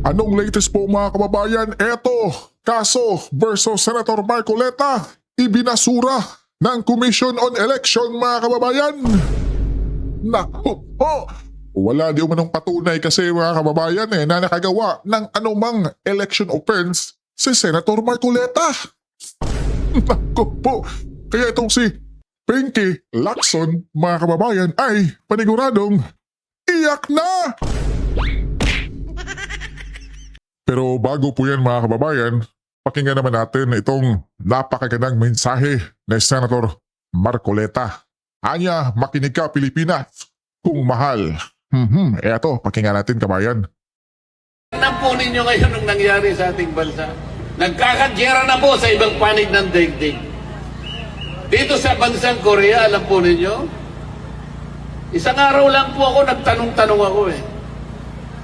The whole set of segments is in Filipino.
Anong latest po mga kababayan? Eto, kaso versus Senator Marcoleta, ibinasura ng Commission on Election mga kababayan. Naku po, wala di umanong patunay kasi mga kababayan na nakagawa ng anumang election offense si Senator Marcoleta. Naku po, kaya itong si Pinky Lacson mga kababayan ay paniguradong iyak na. Pero bago po yan mga kababayan, pakinggan naman natin itong napakagandang mensahe ni Senator Marcoleta. Anya, makinig ka Pilipinas kung mahal. Eto, pakinggan natin kabayan. Alam po ninyo ngayon ang nangyari sa ating bansa. Nagkakagyera na po sa ibang panig ng daigdig. Dito sa bansang Korea, alam po ninyo, isang araw lang po ako nagtanong-tanong ako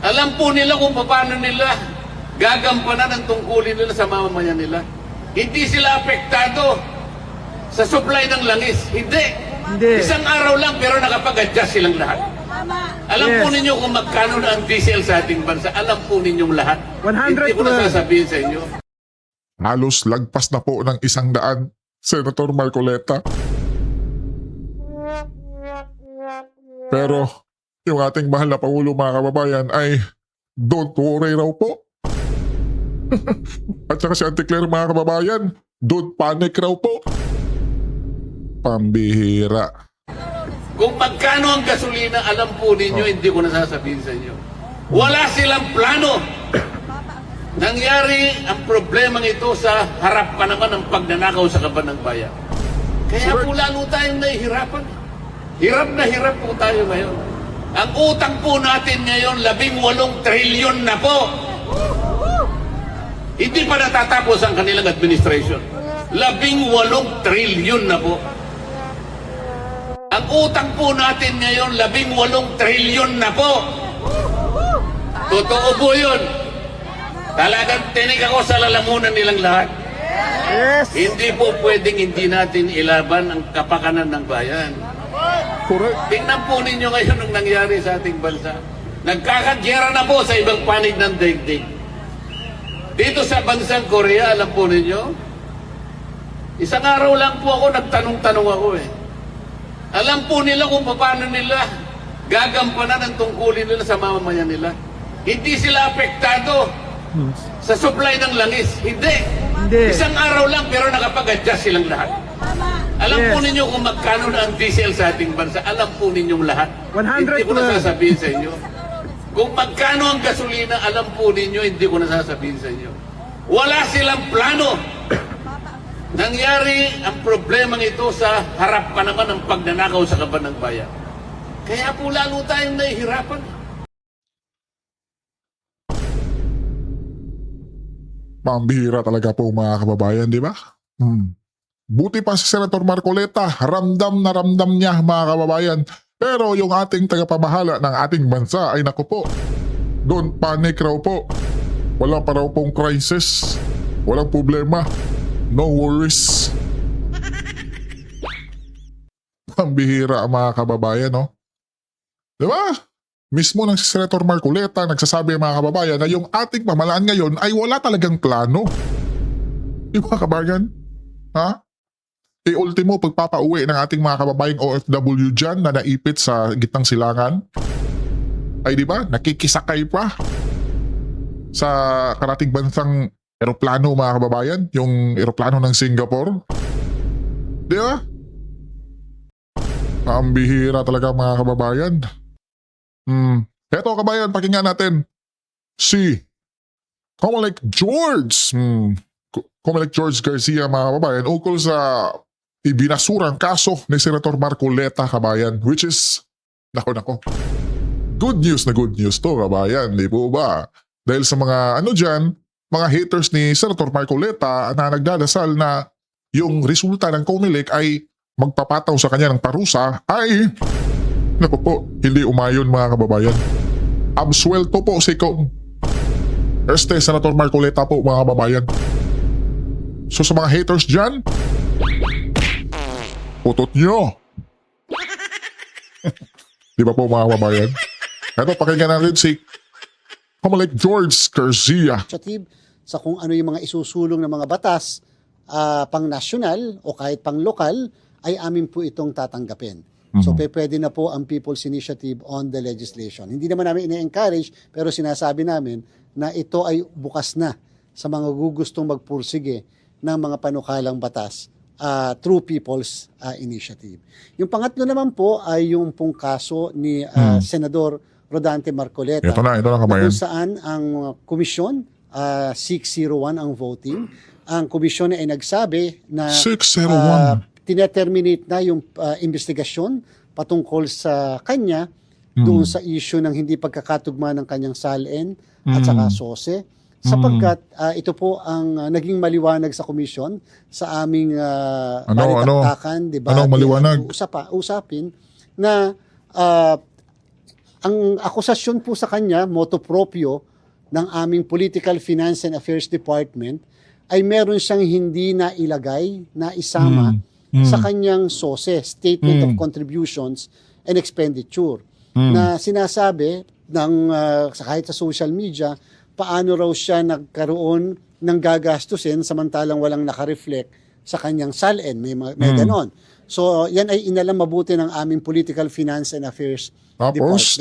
Alam po nila kung paano nila gagampanan ang tungkulin nila sa mamamayan nila. Hindi sila apektado sa supply ng langis. Hindi. Isang araw lang pero nakapag-adjust silang lahat. Alam po ninyo kung magkano na ang diesel sa ating bansa. Alam po ninyong lahat. 100 Hindi ko na sasabihin sa inyo. Halos lagpas na po ng 100, Senator Marcoleta. Pero yung ating mahal na Pangulo mga kababayan ay don't worry raw po. At saka si Auntie Claire mga kababayan, don't panic raw po. Pambihira. Kung magkano ang gasolina, alam po ninyo, hindi ko nasasabihin sa inyo. Wala silang plano. Nangyari ang problemang ito sa harap pa naman ng pagnanakaw sa kaban ng bayan. Kaya po lalo tayong nahihirapan. Hirap na hirap po tayo ngayon. Ang utang po natin ngayon, 18 trilyon na po. Hindi pa natatapos ang kanilang administration. 18 trilyon na po. Ang utang po natin ngayon, 18 trilyon na po. Totoo po yun. Talagang tinig ako sa lalamunan nilang lahat. Yes! Hindi po pwedeng hindi natin ilaban ang kapakanan ng bayan. Correct. Tingnan po ninyo ngayon ang nangyari sa ating bansa. Nagkakagyera na po sa ibang panig ng daigdig. Dito sa bansang Korea, alam po ninyo, isang araw lang po ako nagtanong-tanong ako Alam po nila kung paano nila gagampanan ang tungkulin nila sa mamamayan nila. Hindi sila apektado sa supply ng langis. Hindi. Isang araw lang pero nakapag-adjust silang lahat. Alam po ninyo kung magkano na ang diesel sa ating bansa. Alam po ninyong lahat. 100 Hindi ko na sasabihin sa inyo. Kung magkano ang gasolina, alam po ninyo, hindi ko na sasabihin sa inyo. Wala silang plano. Nangyari ang problemang ito sa harap pa naman ng pagnanakaw sa kaban ng bayan. Kaya po lalo tayong nahihirapan. Pambihira talaga po mga kababayan, di ba? Buti pa si Senator Marcoleta, ramdam na ramdam niya mga kababayan. Pero yung ating tagapamahala ng ating bansa ay naku po, don't panic raw po. Wala pa raw pong crisis. Walang problema. No worries. Pambihira mga kababayan, no? Di ba? Mismo ng si Senator Marcoleta nagsasabi mga kababayan na yung ating pamahalaan ngayon ay wala talagang plano. Di ba kababayan? Ha? Ultimo pagpapauwi ng ating mga kababayang OFW dyan na naipit sa gitnang silangan ay di ba nakikisakay pa sa karating bansang eroplano mga kababayan, yung eroplano ng Singapore, di ba? Ang bihira talaga mga kababayan. Eto kabayan, pakinggan natin si Comelec George Comelec George Garcia mga kababayan ukol sa ibinasurang kaso ni Senator Marcoleta kabayan, which is nako good news to kabayan, di po ba? Dahil sa mga dyan, mga haters ni Senator Marcoleta na nagdadasal na yung resulta ng Comelec ay magpapataw sa kanya ng parusa ay naku po, hindi umayon mga kababayan. Absuelto po si Senator Marcoleta po mga kababayan. So sa mga haters dyan, putot nyo. Di ba po mga kababayan? Ito, pakinggan natin si Kamalik George Garcia. initiative sa kung ano yung mga isusulong ng mga batas pang national o kahit pang lokal ay amin po itong tatanggapin. So pwede na po ang People's Initiative on the legislation. Hindi naman namin ina-encourage pero sinasabi namin na ito ay bukas na sa mga gugustong magpursige ng mga panukalang batas through People's Initiative. Yung pangatlo naman po ay yung pong kaso ni Senador Rodante Marcoleta. Ito na kabayan. Kung saan ang komisyon, 601 ang voting, ang komisyon ay nagsabi na 601. tineterminate na yung investigasyon patungkol sa kanya doon sa issue ng hindi pagkakatugma ng kanyang SALN at saka SOSE sapagkat ito po ang naging maliwanag sa komisyon sa aming balitaktakan, debate, Anong maliwanag? usapin na ang akusasyon po sa kanya, motu proprio ng aming Political Finance and Affairs Department ay meron siyang hindi na ilagay, na isama sa kanyang SOSE, Statement of Contributions and Expenditure, na sinasabi ng, kahit sa social media, paano raw siya nagkaroon ng gagastusin samantalang walang nakareflect sa kanyang SALN. May ganon. So, yan ay inalam mabuti ng aming Political Finance and Affairs Department. Tapos,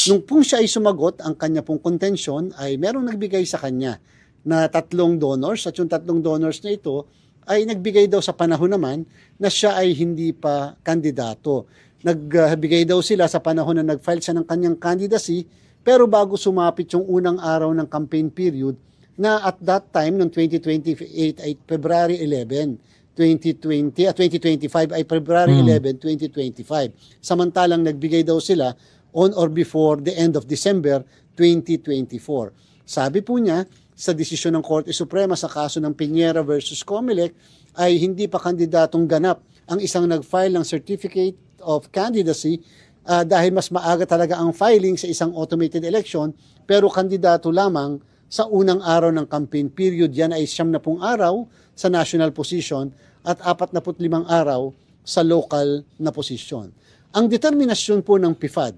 Nung pong siya ay sumagot, ang kanya pong kontensyon ay merong nagbigay sa kanya na 3 donors at yung 3 donors na ito ay nagbigay daw sa panahon naman na siya ay hindi pa kandidato. Nagbigay daw sila sa panahon na nag-file siya ng kanyang candidacy pero bago sumapit yung unang araw ng campaign period na at that time, noong 2028 ay February 11, 2025 ay February 11, 2025. Samantalang nagbigay daw sila on or before the end of December 2024. Sabi po niya, sa desisyon ng Korte Suprema sa kaso ng Piñera versus Comelec ay hindi pa kandidatong ganap ang isang nag-file ng Certificate of Candidacy dahil mas maaga talaga ang filing sa isang automated election pero kandidato lamang sa unang araw ng campaign period. Yan ay 70 araw sa national position at 45 araw sa local na posisyon. Ang determinasyon po ng PIFAD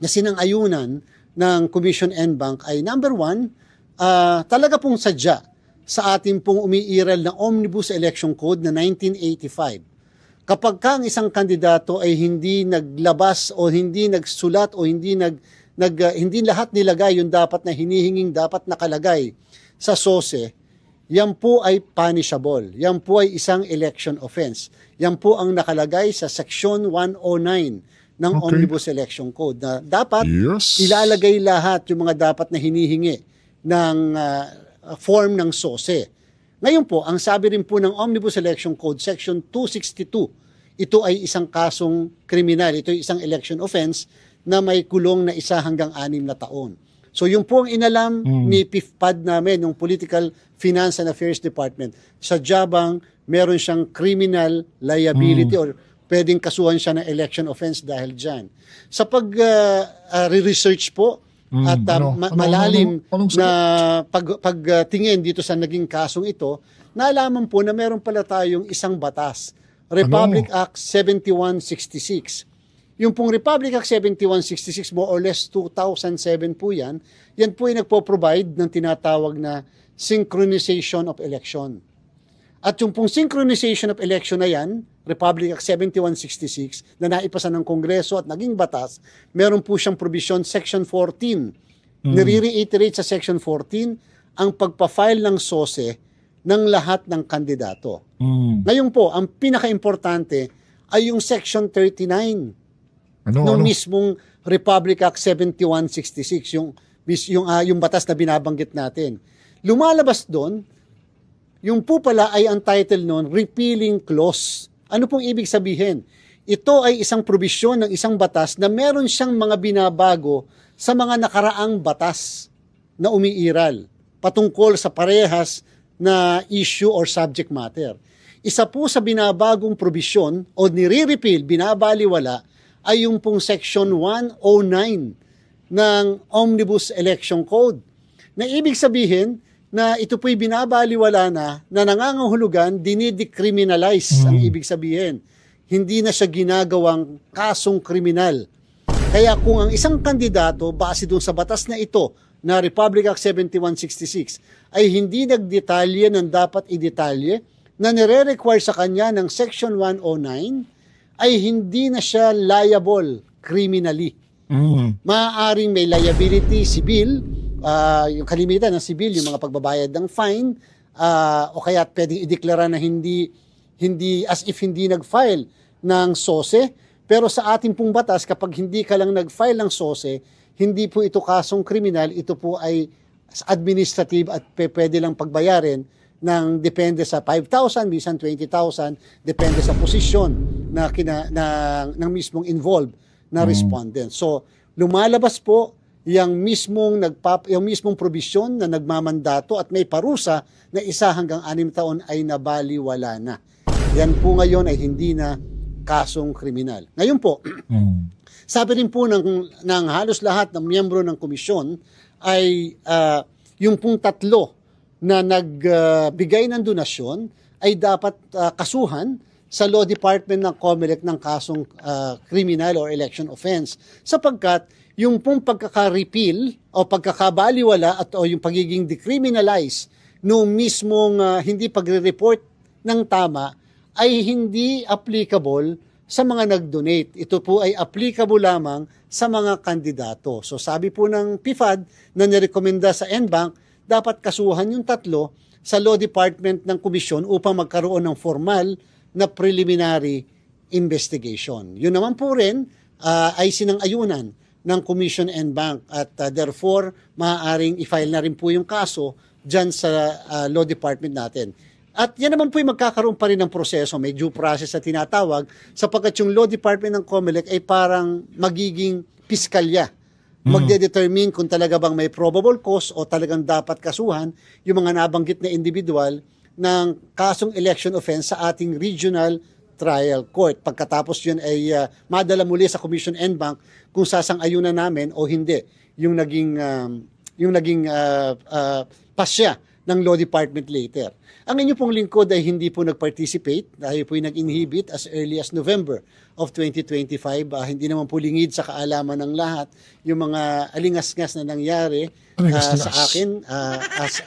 na sinang-ayunan ng Commission NBank ay number 1, talaga pong sadya sa ating pong umiiral na Omnibus Election Code na 1985. Kapag ka ang isang kandidato ay hindi naglabas o hindi nagsulat o hindi lahat nilagay yung dapat na hinihinging dapat nakalagay sa SOSE, yan po ay punishable. Yan po ay isang election offense. Yan po ang nakalagay sa Section 109 ng Omnibus Election Code na dapat ilalagay lahat yung mga dapat na hinihingi ng form ng SOSE. Ngayon po, ang sabi rin po ng Omnibus Election Code, Section 262, ito ay isang kasong kriminal, ito ay isang election offense na may kulong na 1 hanggang 6 na taon. So yung po ang inalam ni PIFPAD namin, yung Political Finance and Affairs Department, sa Jabang, meron siyang criminal liability or pwedeng kasuhan siya ng election offense dahil dyan. Sa pag-research po, at malalim na pagtingin dito sa naging kasong ito, naalaman po na meron pala tayong isang batas, Republic Act 7166. Yung pong Republic Act 7166, more or less 2007 po yan, yan po ay nagpo-provide ng tinatawag na synchronization of election. At yung pong synchronization of election na yan, Republic Act 7166, na naipasa ng Kongreso at naging batas, meron po siyang provision Section 14. Nire-reiterate sa Section 14 ang pagpa-file ng SOSE ng lahat ng kandidato. Ngayon po, ang pinaka-importante ay yung Section 39 ng mismong Republic Act 7166, yung batas na binabanggit natin. Lumalabas doon, yung po pala ay ang title noon, repealing clause. Ano pong ibig sabihin? Ito ay isang probisyon ng isang batas na meron siyang mga binabago sa mga nakaraang batas na umiiral patungkol sa parehas na issue or subject matter. Isa po sa binabagong probisyon o nire-repeal, binabaliwala, ay yung pong Section 109 ng Omnibus Election Code. Na ibig sabihin, na ito po'y binabaliwala na nangangahulugan, dinidecriminalize ang ibig sabihin. Hindi na siya ginagawang kasong kriminal. Kaya kung ang isang kandidato, base doon sa batas na ito, na Republic Act 7166 ay hindi nagdetalye ng dapat idetalye na nire-require sa kanya ng Section 109 ay hindi na siya liable criminally. Maaaring may liability civil, yung kalimitan ng civil, yung mga pagbabayad ng fine, o kaya pwedeng ideklara na hindi as if hindi nag-file ng SOSE. Pero sa ating pong batas, kapag hindi ka lang nag-file ng SOSE, hindi po ito kasong kriminal, ito po ay administrative at pwede lang pagbayarin ng depende sa 5,000, minsan 20,000, depende sa posisyon ng mismong involved na respondent. So, lumalabas po yung mismong probisyon na nagmamandato at may parusa na 1 hanggang 6 taon ay nabaliwala na. Yan po ngayon ay hindi na kasong kriminal. Ngayon po, sabi rin po ng halos lahat ng miyembro ng komisyon ay yung pong 3 na nagbigay ng donasyon ay dapat kasuhan sa Law Department ng COMELEC ng kasong criminal or election offense sapagkat yung pong pagkaka-repeal o pagkakabaliwala o yung pagiging decriminalize nung mismong hindi pagre-report ng tama ay hindi applicable sa mga nag-donate. Ito po ay applicable lamang sa mga kandidato. So sabi po ng PIFAD na nirekomenda sa NBank, dapat kasuhan yung 3 sa Law Department ng Komisyon upang magkaroon ng formal na preliminary investigation. Yun naman po rin ay sinang-ayunan ng Commission NBank at therefore maaaring i-file na rin po yung kaso dyan sa Law Department natin. At yan naman po yung magkakaroon pa rin ng proseso, may due process na tinatawag, sapagkat yung Law Department ng COMELEC ay parang magiging piskalya. Magde-determine kung talaga bang may probable cause o talagang dapat kasuhan yung mga nabanggit na individual ng kasong election offense sa ating regional trial court. Pagkatapos yun ay madala muli sa Commission NBank kung sasang-ayunan namin o hindi yung naging pasya ng Law Department later. Ang inyo pong lingkod ay hindi po nag-participate dahil po yung nag-inhibit as early as November of 2025. Hindi naman po lingid sa kaalaman ng lahat yung mga alingas-ngas na nangyari sa akin at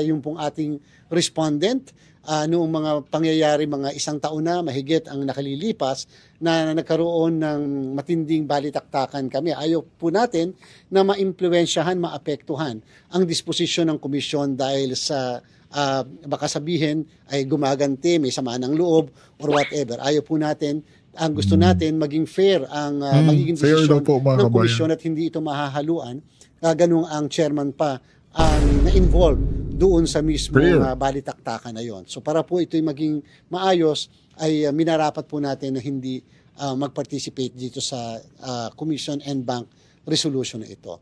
yung pong ating respondent noong mga pangyayari mga 1 taon na mahigit ang nakalilipas na nagkaroon ng matinding balitaktakan kami. Ayaw po natin na maimpluwensyahan, maapektuhan ang disposisyon ng komisyon dahil sa baka sabihin ay gumaganti, may sama ng loob or whatever. Ayaw po natin, ang gusto natin maging fair ang magiging desisyon ng komisyon at hindi ito mahahaluan. Ganun ang chairman pa ang na-involve doon sa mismong balitaktakan na yon. So para po ito'y maging maayos ay minarapat po natin na hindi mag-participate dito sa Commission NBank resolution na ito.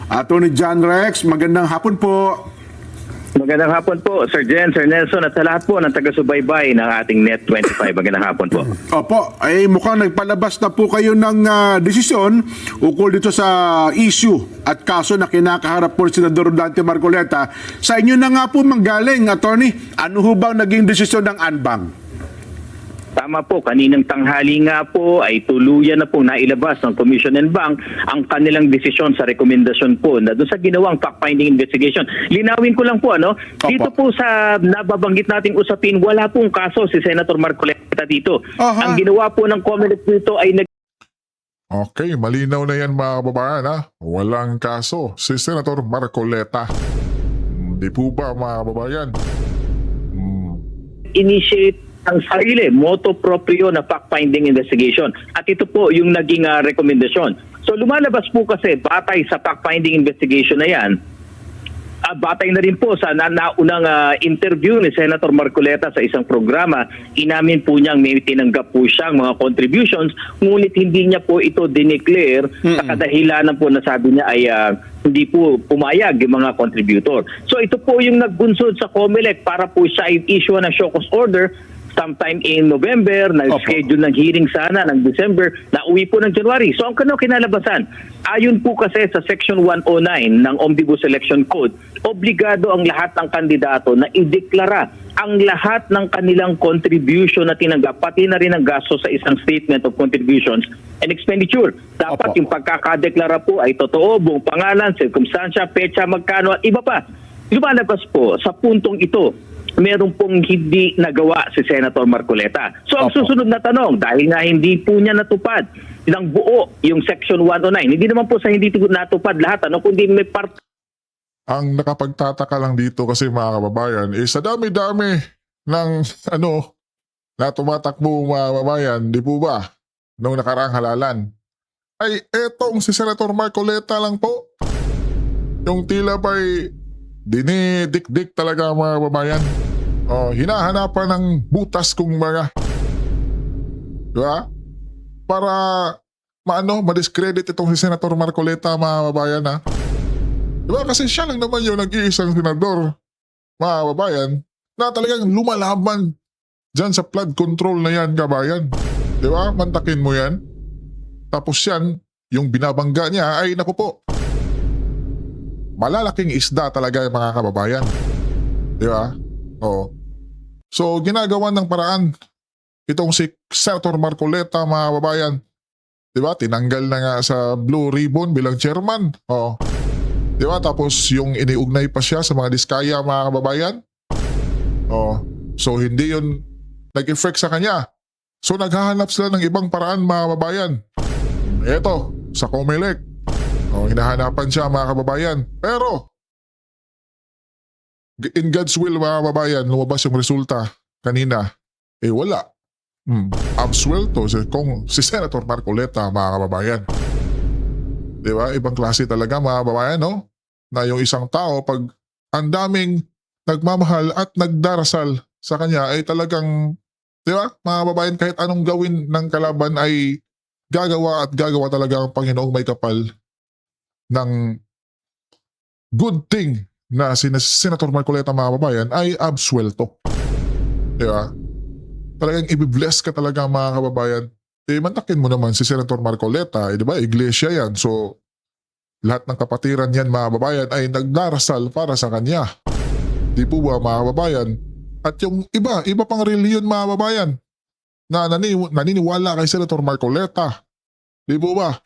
Attorney John Rex, magandang hapon po. Magandang hapon po, Sir Jen, Sir Nelson, at sa lahat po ng taga-subaybay ng ating Net25. Magandang hapon po. Opo, ay mukhang nagpalabas na po kayo ng desisyon ukol dito sa issue at kaso na kinakaharap po si Senador Dante Marcoleta. Sa inyo na nga po manggaling, Attorney. Ano ho ba naging desisyon ng ANBANG? Tama po, kaninang tanghali nga po ay tuluyan na po nailabas ng Commission NBank ang kanilang desisyon sa rekomendasyon po na doon sa ginawang fact-finding investigation. Linawin ko lang po, dito po sa nababanggit nating usapin, wala pong kaso si Senator Marcoleta dito. Ang ginawa po ng COMELEC dito ay Okay, malinaw na yan mga kababayan ha. Walang kaso si Senator Marcoleta. Hindi po ba mga kababayan? initiate ang sarili, motu proprio na fact-finding investigation. At ito po yung naging rekomendasyon. So lumalabas po kasi batay sa fact-finding investigation na yan, batay na rin po sa naunang interview ni Senator Marcoleta sa isang programa, inamin po niyang may tinanggap po siyang mga contributions, ngunit hindi niya po ito dineclare sa kadahilanan po na sabi niya ay hindi po pumayag yung mga contributor. So ito po yung nagbunsod sa COMELEC para po siya i-issue ng show cause order sometime in November, nag-schedule ng hearing sana ng December, nauwi po ng January. So ang kinalabasan, ayon po kasi sa Section 109 ng Omnibus Election Code, obligado ang lahat ng kandidato na ideklara ang lahat ng kanilang contribution na tinanggap, pati na rin ang gasto sa isang statement of contributions and expenditure. Dapat Opo. yung pagkakadeklara po ay totoo, buong pangalan, sirkumstansya, petsa, magkano at iba pa. Lumalabas po sa puntong ito, meron pong hindi nagawa si Senator Marcoleta. So ang Opo. susunod na tanong, dahil nga hindi po niya natupad ng buo yung Section 109, hindi naman po sa hindi natupad lahat, kundi may part. Ang nakapagtataka lang dito kasi mga kababayan, sa dami-dami ng na tumatakbo mga kababayan, di po ba, nung nakaraang halalan, ay etong si Senator Marcoleta lang po. Yung tila ba'y dinidikdik talaga mga kababayan. Hinahanapan ng butas kung mga. Diba? Para ma-discredit itong si Senator Marcoleta mga kababayan ha. Diba? Kasi siya lang naman yung nag-iisang senador, mga kababayan, na talagang lumalaban dyan sa flood control na yan, kabayan. Diba? Mantakin mo yan. Tapos yan, yung binabangga niya ay naku po. Malalaking isda talaga yung mga kababayan. Diba? Oo. So, ginagawa ng paraan itong si Senator Marcoleta, mga kababayan. Diba? Tinanggal na nga sa Blue Ribbon bilang chairman. Oo. Diba? Tapos yung iniugnay pa siya sa mga diskaya, mga kababayan. So hindi yun nag-effect sa kanya. So naghahanap sila ng ibang paraan, mga kababayan. Eto, sa Comelec. Hinahanapan siya, mga kababayan. Pero in God's will, mga kababayan, lumabas yung resulta kanina. Wala. Absuelto si Senator Marcoleta, mga kababayan. Diba? Ibang klase talaga, mga kababayan, no? Na yung isang tao, pag ang daming nagmamahal at nagdarasal sa kanya, ay talagang, diba? Mga kababayan, kahit anong gawin ng kalaban ay gagawa at gagawa talaga ang Panginoong may kapal ng good thing na si Senator Marcoleta, mga kababayan, ay absuelto. Diba? Talagang ibibless ka talaga, mga kababayan. Mantakin mo naman si Senator Marcoleta, di ba? Iglesia yan. So, lahat ng kapatiran yan, mga kababayan, ay nagdarasal para sa kanya. Di po ba, mga kababayan? At yung iba pang reliyon, mga kababayan, na naniniwala kay Senator Marcoleta. Di po ba?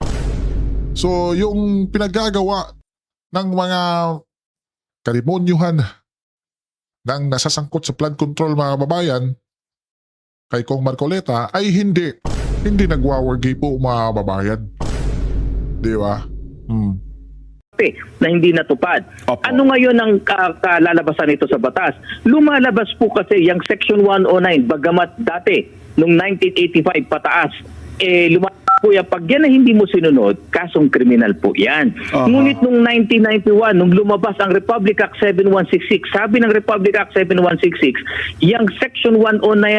So, yung pinaggagawa ng mga karimonyuhan ng nasasangkot sa flood control, mga kababayan, kay Kong Marcoleta, ay hindi nagwawagi po, mga kababayan. Di ba? Na hindi natupad. Opo. Ano ngayon ang kalalabasan nito sa batas? Lumalabas po kasi yung Section 109, bagamat dati, noong 1985 pataas, lumalabas po yan, pag yan na hindi mo sinunod, kasong kriminal po yan. Ngunit noong 1991, nung lumabas ang Republic Act 7166, sabi ng Republic Act 7166, yung Section 109 na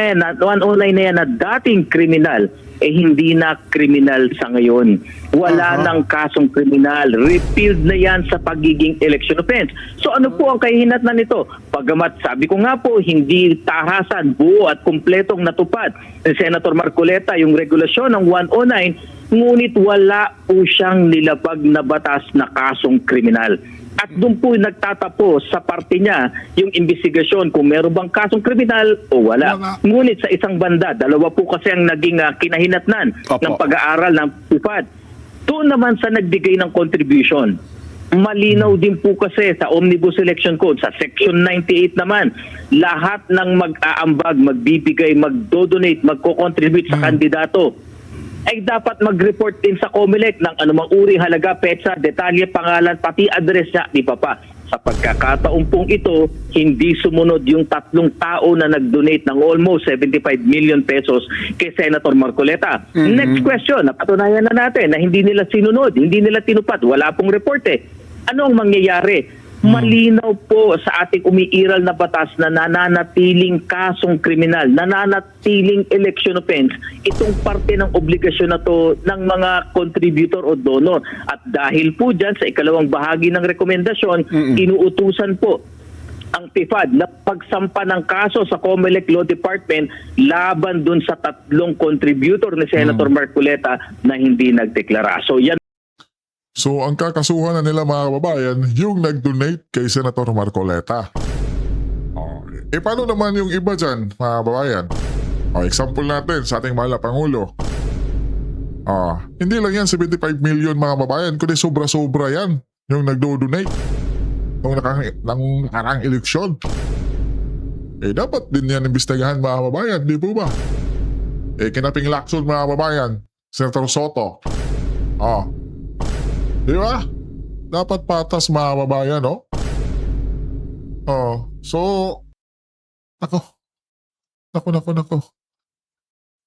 yan na dating kriminal, hindi na kriminal sa ngayon. Wala nang kasong kriminal. Repealed na yan sa pagiging election offense. So ano po ang kahihinatnan nito? Pagamat sabi ko nga po, hindi tahasan, buo at kumpletong natupad ni Senator Marcoleta yung regulasyon ng 109, ngunit wala po siyang nilabag na batas na kasong kriminal. At doon po nagtatapos sa parte niya yung investigasyon kung meron bang kasong kriminal o wala. Ngunit sa isang banda, dalawa po kasi ang naging kinahinatnan ng pag-aaral ng PUPAD. Doon naman sa nagbigay ng contribution, malinaw din po kasi sa Omnibus Election Code, sa Section 98 naman, lahat ng mag-aambag, magbibigay, magdodonate, magko-contribute sa kandidato, ay dapat mag-report din sa Comelec ng anumang uri, halaga, petsa, detalye, pangalan, pati address niya, di pa pa. Sa pagkakataon pong ito, hindi sumunod yung 3 tao na nag-donate ng almost 75 million pesos kay Senator Marcoleta. Next question, napatunayan na natin na hindi nila sinunod, hindi nila tinupad, wala pong report eh. Ano ang mangyayari? Malinaw po sa ating umiiral na batas na nananatiling kasong kriminal, nananatiling election offense, itong parte ng obligasyon na to ng mga contributor o donor. At dahil po dyan sa ikalawang bahagi ng rekomendasyon, inuutusan po ang TIFAD na pagsampa ng kaso sa COMELEC Law Department laban dun sa 3 contributor ni Senator Marcoleta na hindi nagdeklara. So yan So ang kakasuhan na nila mga kababayan, yung nag-donate kay Senator Marcoleta. Paano naman yung iba dyan mga kababayan? Example natin sa ating mahal na Pangulo. Hindi lang yan 75 million mga kababayan, kundi sobra-sobra yan yung nagdo-donate nung nakarang eleksyon. Dapat din yan imbestigahan mga kababayan, di po ba? Kinaping Lacson mga kababayan, Senator Soto. Di ba? Dapat patas mga kababayan, no? So, Nako.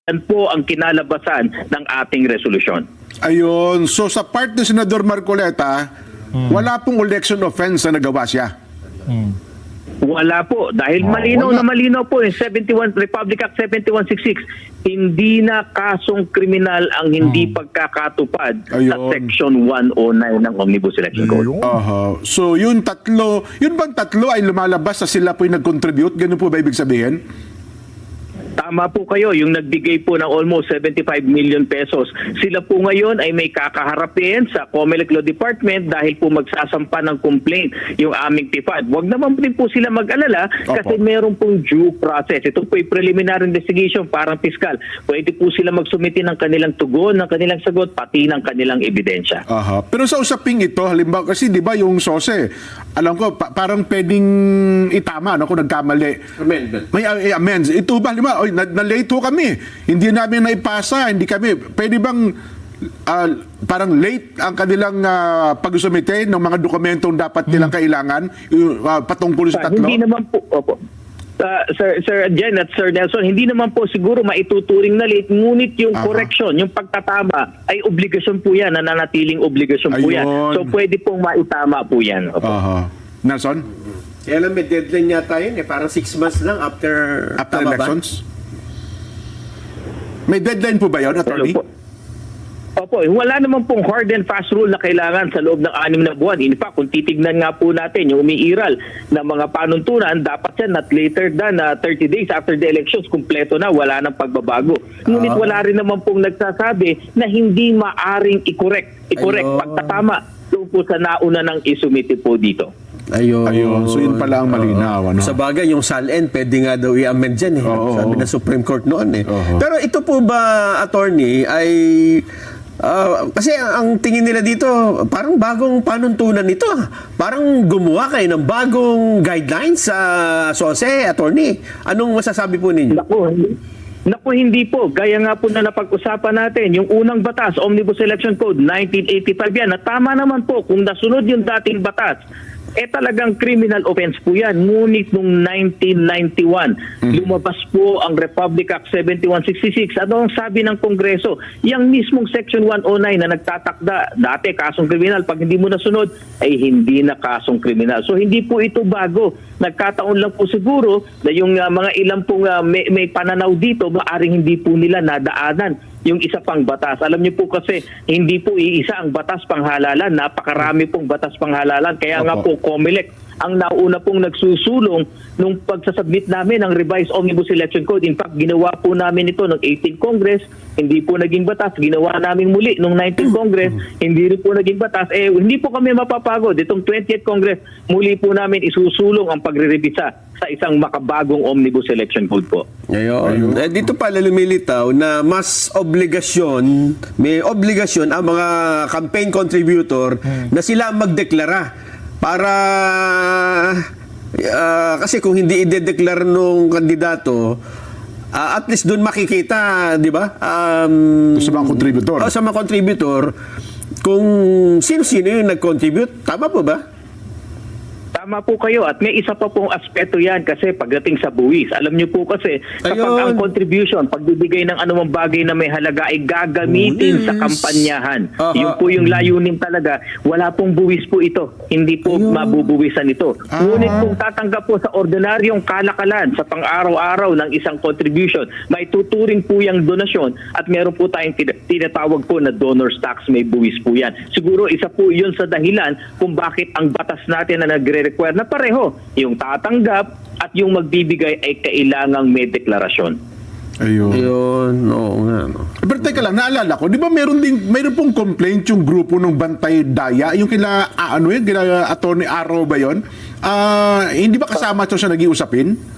yan po ang kinalabasan ng ating resolusyon. Ayun. So sa part ni Senador Marcoleta, wala pong election offense na nagawa siya. Wala po. Dahil malinaw wala. na malinaw po yung Republic Act 7166, hindi na kasong kriminal ang hindi pagkakatupad sa Ayun. Section 109 ng Omnibus Election Code. Ayun. So yun bang tatlo ay lumalabas na sila po yung nag-contribute? Ganun po ba ibig sabihin? Tama po kayo, yung nagbigay po ng almost 75 million pesos. Sila po ngayon ay may kakaharapin sa COMELEC Law Department dahil po magsasampa ng complaint yung aming TIFAD. Huwag naman din po sila mag-alala kasi meron pong due process. Ito po yung preliminary investigation, parang piskal. Pwede po sila magsumiti ng kanilang tugon, ng kanilang sagot, pati ng kanilang ebidensya. Pero sa usaping ito, halimbawa kasi di ba yung SOSE, alam ko parang pwedeng itama kung nagkamali. May amends. Ito ba, halimbawa, na-late ho kami. Hindi namin naipasa, hindi kami. Pwede bang parang late ang kanilang pag-sumite ng mga dokumentong dapat nilang kailangan patungkol sa tatlo? Hindi naman po, opo. Sir Jen at Sir Nelson, hindi naman po siguro maituturing na late, ngunit yung correction, yung pagtatama ay obligasyon po yan, nananatiling obligasyon po yan. Ayun. So pwede pong maitama po yan. Opo. Nelson? Kaya lang may deadline yata yun parang 6 months lang after tama ba? elections? May deadline po ba yun, attorney? Opo, wala naman pong hard and fast rule na kailangan sa loob ng 6 na buwan. In fact, kung titignan nga po natin yung umiiral na mga panuntunan, dapat yan not later than 30 days after the elections, kumpleto na, wala nang pagbabago. Ngunit wala rin naman pong nagsasabi na hindi maaring i-correct pagtatama doon po sa nauna ng isumite po dito. Ayun. So yun pala ang malinaw. Sa bagay, yung SALN, pwede nga daw i-amend dyan sabi ng Supreme Court noon Pero ito po ba, attorney, ay kasi ang tingin nila dito, parang bagong panuntunan nito. Parang gumawa kayo ng bagong guidelines sa SOSE, attorney. Anong masasabi po ninyo? Naku, hindi po. Gaya nga po na napag-usapan natin, yung unang batas, Omnibus Election Code, 1985 yan, na tama naman po kung nasunod yung dating batas, talagang criminal offense po yan. Ngunit noong 1991, lumabas po ang Republic Act 7166. Ano ang sabi ng Kongreso? Yang mismong Section 109 na nagtatakda, dati kasong kriminal, pag hindi mo nasunod, ay hindi na kasong kriminal. So hindi po ito bago. Nagkataon lang po siguro na yung mga ilang pong may pananaw dito, maaring hindi po nila nadaanan yung isa pang batas. Alam niyo po kasi, hindi po iisa ang batas panghalalan. Napakarami pong batas panghalalan. Kaya nga po, COMELEC ang nauna pong nagsusulong nung pagsasubmit namin ng revised Omnibus Election Code. In fact, ginawa po namin ito ng 18th Congress, hindi po naging batas. Ginawa namin muli nung 19th Congress, hindi rin po naging batas. Hindi po kami mapapagod. Itong 20th Congress, muli po namin isusulong ang pagre-revisa sa isang makabagong Omnibus Election Code po. Ayun. Dito pala lumilitaw na mas may obligasyon ang mga campaign contributor na sila magdeklara para kasi kung hindi i-declare nung kandidato, at least doon makikita, di ba? Sa mga contributor. Sa mga contributor, kung sino-sino yung nag-contribute. Tama po ba? Tama po kayo at may isa pa pong aspeto yan kasi pagdating sa buwis. Alam niyo po kasi kapag ang contribution, pagbibigay ng anumang bagay na may halaga ay gagamitin sa kampanyahan. Yun po yung layunin talaga. Wala pong buwis po ito. Hindi po mabubuwisan ito. Ngunit kung tatanggap po sa ordinaryong kalakalan sa pang-araw-araw ng isang contribution, may tuturing po yung donasyon at meron po tayong tinatawag po na donor's tax, may buwis po yan. Siguro isa po yun sa dahilan kung bakit ang batas natin na nagre-require nire-require na pareho. Yung tatanggap at yung magbibigay ay kailangang may deklarasyon. Ayun. Ayun, oo nga. No. Pero teka lang, naalala ko, di ba meron pong complaint yung grupo ng Bantay Daya, yung kila Attorney Aro ba yun? Hindi ba kasama ito sa nag-iusapin?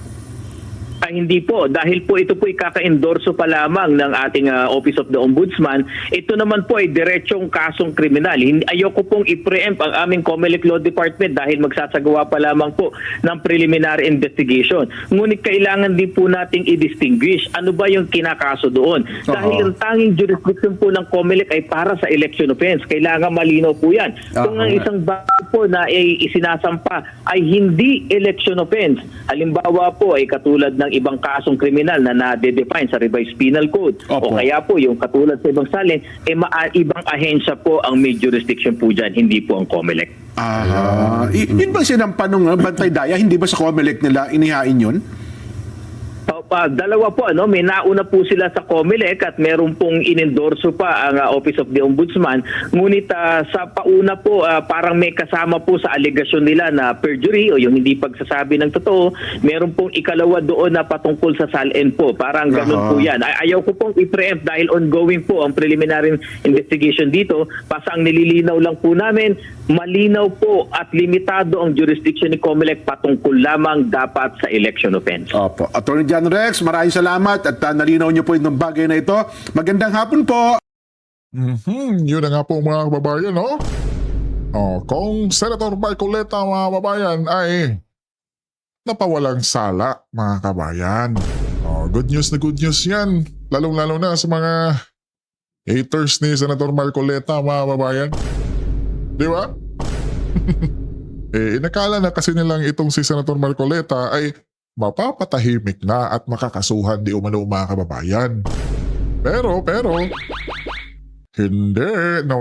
Ay, hindi po. Dahil po ito po ay kaka-endorso pa lamang ng ating Office of the Ombudsman. Ito naman po ay diretsong kasong kriminal. Ayoko pong i-preempt ang aming COMELEC Law Department dahil magsasagawa pa lamang po ng preliminary investigation. Ngunit kailangan din po nating i-distinguish ano ba yung kinakaso doon. Dahil ang tanging jurisdiction po ng COMELEC ay para sa election offense. Kailangan malinaw po yan. Kung ang isang bagay po na isinasampa ay hindi election offense, halimbawa po ay katulad ng ibang kasong kriminal na na-define sa Revised Penal Code. Opo. O kaya po yung katulad sa ibang salin, ibang ahensya po ang may jurisdiction po dyan, hindi po ang COMELEC. Yun bang sinampa nung Bantay Daya? Hindi ba sa COMELEC nila inihain yun? Dalawa po, may nauna po sila sa COMELEC at meron pong inendorso pa ang Office of the Ombudsman. Ngunit sa pauna po, parang may kasama po sa allegation nila na perjury o yung hindi pagsasabi ng totoo. Meron pong ikalawa doon na patungkol sa SALN po. Parang ganun po yan. Ayaw ko pong i-preempt dahil ongoing po ang preliminary investigation dito. Basta ang nililinaw lang po namin, malinaw po at limitado ang jurisdiction ni COMELEC patungkol lamang dapat sa election offense. Opo. Attorney John Rex, maraming salamat at nalinaw niyo po yung bagay na ito. Magandang hapon po. Yun na nga po mga kababayan, no? Kung Senator Marcoleta, mga kababayan, ay napawalang sala, mga kababayan. Good news na good news yan. Lalong-lalo na sa mga haters ni Senator Marcoleta, mga kababayan. Di ba? Inakala na kasi nilang itong si Senator Marcoleta ay mapapatahimik na at makakasuhan di umano mga kababayan. Pero, hindi. No.